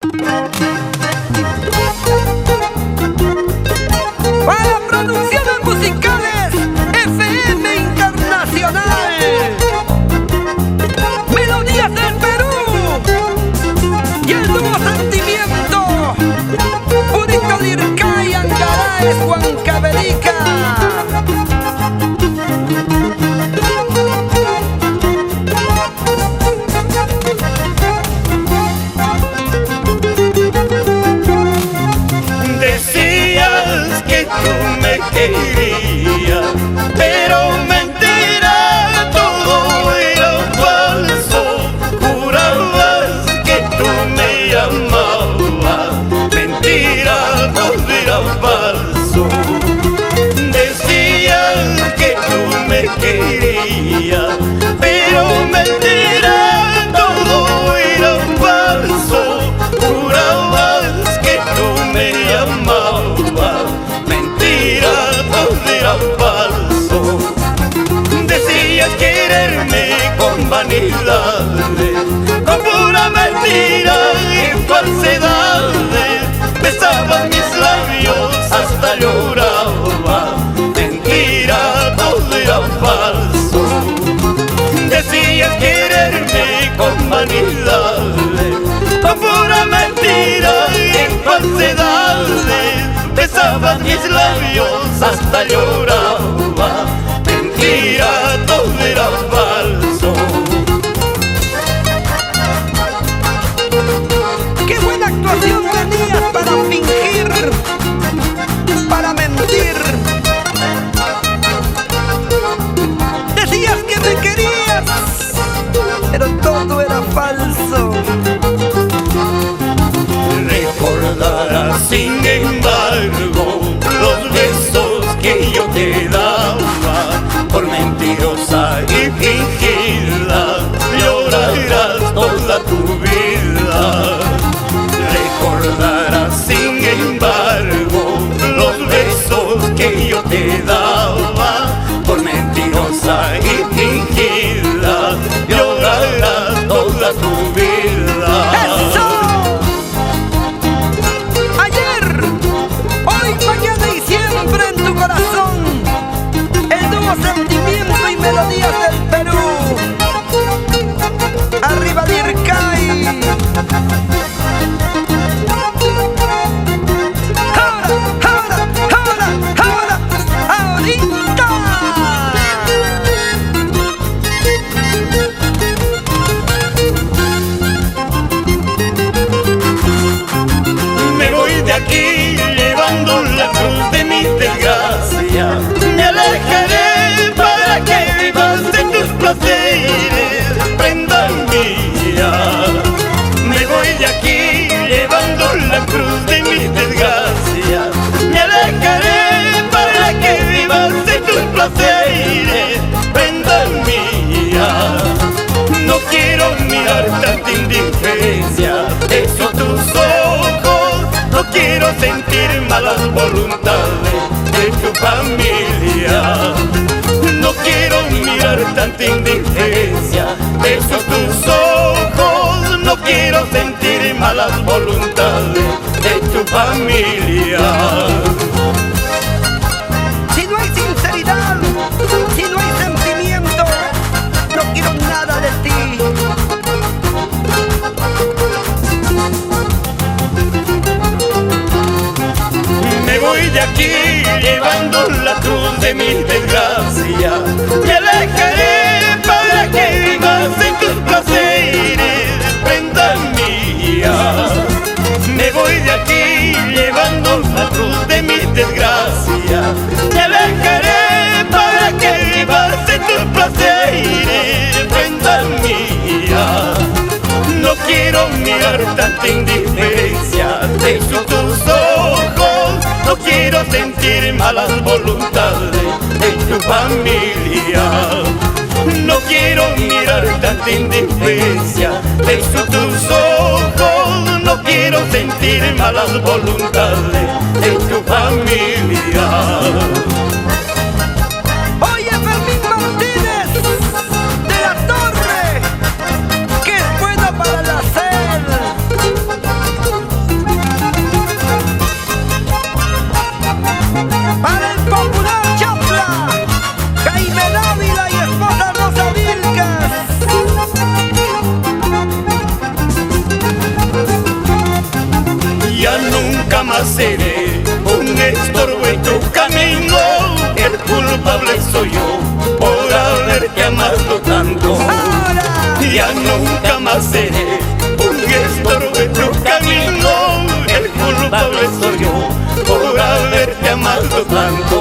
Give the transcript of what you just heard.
Para producciones musicales FM Internacional, Melodías del Perú y el nuevo sentimiento, Purito Dircay, Angaraes, Huancavelica. Decías que tú me querías, pero mentira, todo era falso. Jurabas que tú me amabas, mentira, todo era falso. Decías que tú me querías, pero mentira, todo era falso. Jurabas que tú me amabas, mentira, todo era falso. Decías quererme con vanidades, con pura mentira y falsedades. Besabas mis labios hasta lloraba, mentira, todo era falso. Decías quererme con vanidades, con pura mentira y falsedades. Besabas mis labios hasta lloraba, mentira, todo era falso. ¡Qué buena actuación tenías para fingir, para mentir! Decías que me querías, pero todo era falso. Recordarás, sin embargo, los besos que yo te daba, por mentirosa y fingida, llorarás toda tu vida. Recordarás, sin embargo, los besos que yo te daba, por mentirosa y fingida, llorarás toda tu vida. ¡Eso! Ayer, hoy, mañana y siempre en tu corazón, el nuevo sentimiento y melodías del Perú. Arriba Dircay. Ahora, ahorita. Me voy de aquí llevando la cruz de mi desgracia. Me alejaré para que vivas de tus placeres, prenda mía. Me voy de aquí llevando la cruz de mi desgracia. Me alejaré para que vivas de tus placeres, prenda mía. No quiero mirar tanta indiferencia, eso tus ojos. No quiero sentir malas voluntades de tu familia. No quiero mirar tanta indiferencia, eso tus ojos. No quiero sentir malas voluntades de tu familia. Si no hay sinceridad, si no hay sentimiento, no quiero nada de ti. Me voy de aquí llevando la cruz de mi desgracia. Me alejaré para que vivas en tus placeres, prenda mía. Me voy de aquí llevando la cruz de mi desgracia. Me alejaré para que vivas en tus placeres, prenda mía. No quiero mirar tanta indiferencia de tus ojos. No quiero sentir malas voluntades de tu familia. No quiero mirar tanta indiferencia de tus ojos. No quiero sentir malas voluntades de tu familia. Oye, Fermín Martínez de la Torre, que es bueno para la sed. más seré un estorbo en tu camino. El culpable soy yo por haberte amado tanto. Ya nunca más seré un estorbo en tu camino. El culpable soy yo por haberte amado tanto.